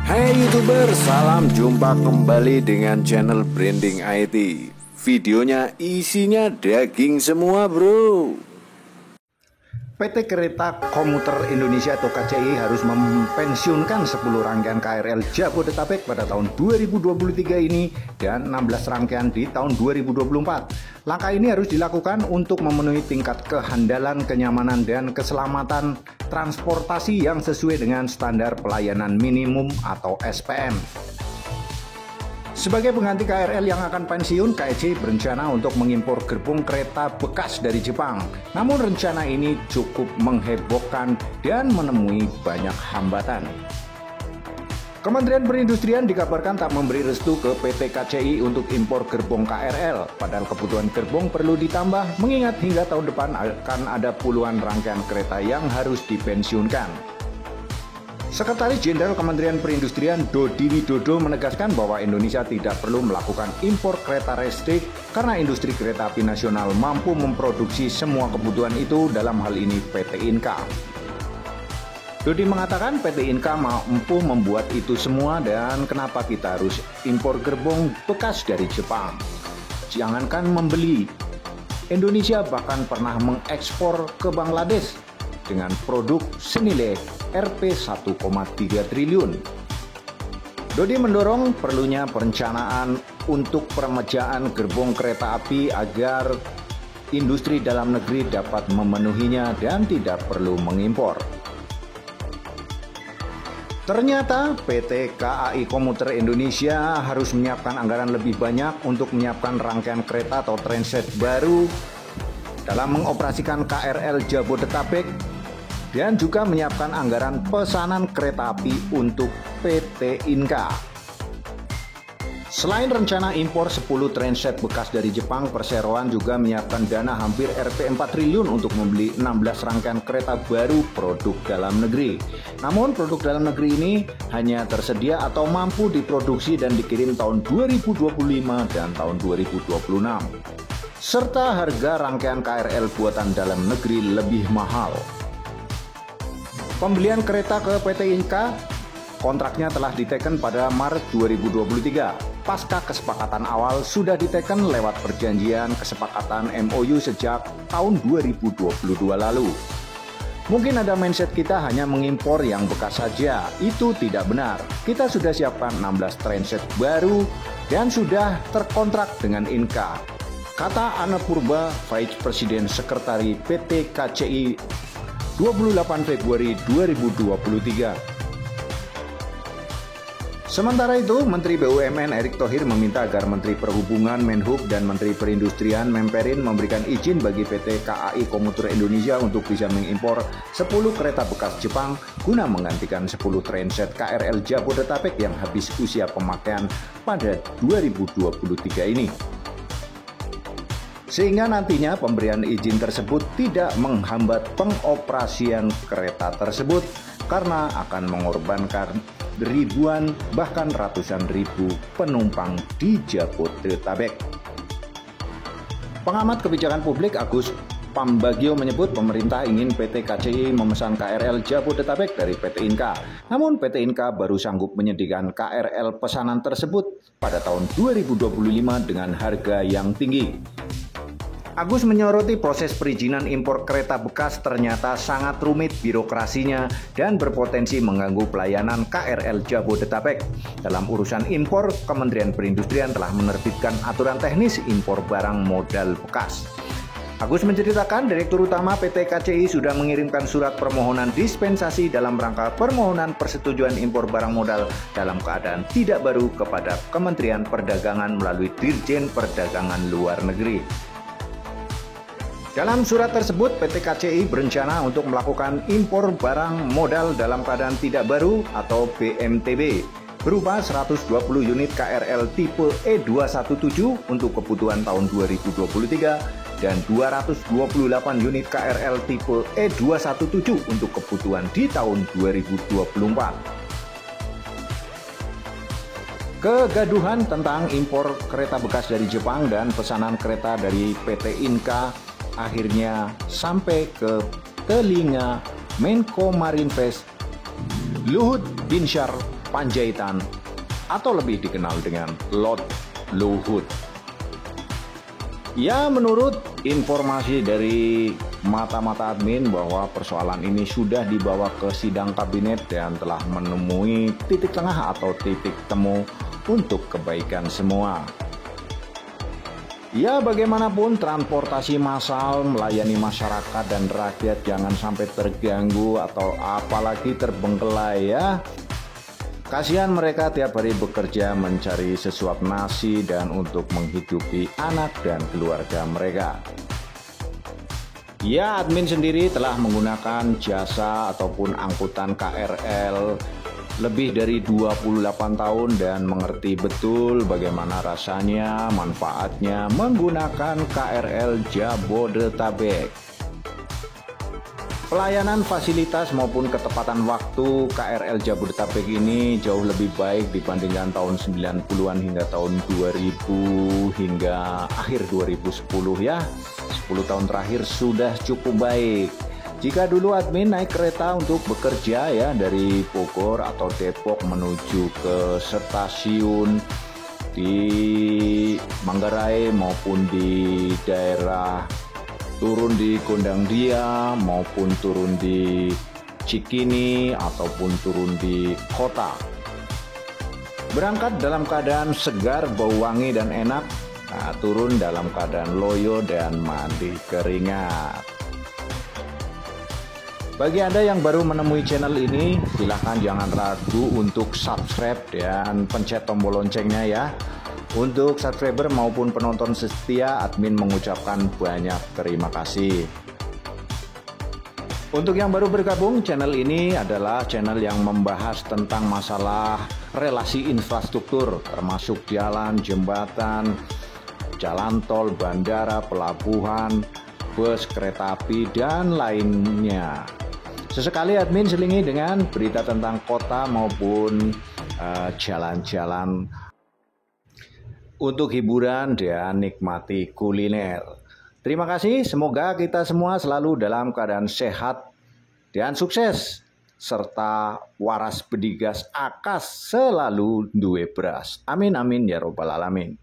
Hai YouTuber, salam jumpa kembali dengan channel Branding IT. Videonya isinya daging semua bro. PT Kereta Komuter Indonesia atau KCI harus mempensiunkan 10 rangkaian KRL Jabodetabek pada tahun 2023 ini dan 16 rangkaian di tahun 2024. Langkah ini harus dilakukan untuk memenuhi tingkat kehandalan, kenyamanan, dan keselamatan transportasi yang sesuai dengan standar pelayanan minimum atau SPM. Sebagai pengganti KRL yang akan pensiun, KCI berencana untuk mengimpor gerbong kereta bekas dari Jepang. Namun rencana ini cukup menghebohkan dan menemui banyak hambatan. Kementerian Perindustrian dikabarkan tak memberi restu ke PT KCI untuk impor gerbong KRL. Padahal kebutuhan gerbong perlu ditambah mengingat hingga tahun depan akan ada puluhan rangkaian kereta yang harus dipensiunkan. Sekretaris Jenderal Kementerian Perindustrian Dodi Widodo menegaskan bahwa Indonesia tidak perlu melakukan impor kereta listrik karena industri kereta api nasional mampu memproduksi semua kebutuhan itu, dalam hal ini PT Inka. Dodi mengatakan PT Inka mampu membuat itu semua dan kenapa kita harus impor gerbong bekas dari Jepang. Jangankan membeli, Indonesia bahkan pernah mengekspor ke Bangladesh dengan produk senilai Rp 1,3 triliun. Dodi mendorong perlunya perencanaan untuk peremajaan gerbong kereta api agar industri dalam negeri dapat memenuhinya dan tidak perlu mengimpor. Ternyata PT KAI Komuter Indonesia harus menyiapkan anggaran lebih banyak untuk menyiapkan rangkaian kereta atau trainset baru dalam mengoperasikan KRL Jabodetabek dan juga menyiapkan anggaran pesanan kereta api untuk PT Inka. Selain rencana impor 10 trainset bekas dari Jepang, perseroan juga menyiapkan dana hampir Rp 4 triliun untuk membeli 16 rangkaian kereta baru produk dalam negeri. Namun produk dalam negeri ini hanya tersedia atau mampu diproduksi dan dikirim tahun 2025 dan tahun 2026. Serta harga rangkaian KRL buatan dalam negeri lebih mahal. Pembelian kereta ke PT Inka, kontraknya telah diteken pada Maret 2023. Pasca kesepakatan awal sudah diteken lewat perjanjian kesepakatan MOU sejak tahun 2022 lalu. Mungkin ada mindset kita hanya mengimpor yang bekas saja, itu tidak benar. Kita sudah siapkan 16 trainset baru dan sudah terkontrak dengan Inka, kata Ana Purba, Vice President Sekretari PT KCI 28 Februari 2023. Sementara itu, Menteri BUMN Erick Thohir meminta agar Menteri Perhubungan Menhub dan Menteri Perindustrian Memperin memberikan izin bagi PT KAI Komuter Indonesia untuk bisa mengimpor 10 kereta bekas Jepang guna menggantikan 10 trainset KRL Jabodetabek yang habis usia pemakaian pada 2023 ini. Sehingga nantinya pemberian izin tersebut tidak menghambat pengoperasian kereta tersebut karena akan mengorbankan ribuan bahkan ratusan ribu penumpang di Jabodetabek. Pengamat kebijakan publik Agus Pambagio menyebut pemerintah ingin PT KCI memesan KRL Jabodetabek dari PT Inka. Namun PT Inka baru sanggup menyediakan KRL pesanan tersebut pada tahun 2025 dengan harga yang tinggi. Agus menyoroti proses perizinan impor kereta bekas ternyata sangat rumit birokrasinya dan berpotensi mengganggu pelayanan KRL Jabodetabek. Dalam urusan impor, Kementerian Perindustrian telah menerbitkan aturan teknis impor barang modal bekas. Agus menceritakan Direktur Utama PT KCI sudah mengirimkan surat permohonan dispensasi dalam rangka permohonan persetujuan impor barang modal dalam keadaan tidak baru kepada Kementerian Perdagangan melalui Dirjen Perdagangan Luar Negeri. Dalam surat tersebut, PT KCI berencana untuk melakukan impor barang modal dalam keadaan tidak baru atau BMTB berupa 120 unit KRL tipe E217 untuk kebutuhan tahun 2023 dan 228 unit KRL tipe E217 untuk kebutuhan di tahun 2024. Kegaduhan tentang impor kereta bekas dari Jepang dan pesanan kereta dari PT Inka akhirnya sampai ke telinga Menko Marinvest Luhut Binsar Panjaitan atau lebih dikenal dengan Lot Luhut. Ya, menurut informasi dari mata-mata admin bahwa persoalan ini sudah dibawa ke sidang kabinet dan telah menemui titik tengah atau titik temu untuk kebaikan semua. Ya, bagaimanapun transportasi massal melayani masyarakat dan rakyat jangan sampai terganggu atau apalagi terbengkelai ya. Kasihan mereka tiap hari bekerja mencari sesuap nasi dan untuk menghidupi anak dan keluarga mereka. Ya, admin sendiri telah menggunakan jasa ataupun angkutan KRL lebih dari 28 tahun dan mengerti betul bagaimana rasanya, manfaatnya menggunakan KRL Jabodetabek. Pelayanan, fasilitas maupun ketepatan waktu KRL Jabodetabek ini jauh lebih baik dibandingkan tahun 90-an hingga tahun 2000 hingga akhir 2010 ya. 10 tahun terakhir sudah cukup baik. Jika dulu admin naik kereta untuk bekerja ya dari Bogor atau Depok menuju ke stasiun di Manggarai maupun di daerah turun di Gondangdia maupun turun di Cikini ataupun turun di kota. Berangkat dalam keadaan segar, bau wangi dan enak, turun dalam keadaan loyo dan mandi keringat. Bagi Anda yang baru menemui channel ini, silahkan jangan ragu untuk subscribe dan pencet tombol loncengnya ya. Untuk subscriber maupun penonton setia, admin mengucapkan banyak terima kasih. Untuk yang baru bergabung, channel ini adalah channel yang membahas tentang masalah relasi infrastruktur, termasuk jalan, jembatan, jalan tol, bandara, pelabuhan, bus, kereta api, dan lainnya. Sesekali admin selingi dengan berita tentang kota maupun jalan-jalan untuk hiburan dan nikmati kuliner. Terima kasih, semoga kita semua selalu dalam keadaan sehat dan sukses, serta waras bedigas akas selalu duwe beras. Amin amin ya robbal alamin.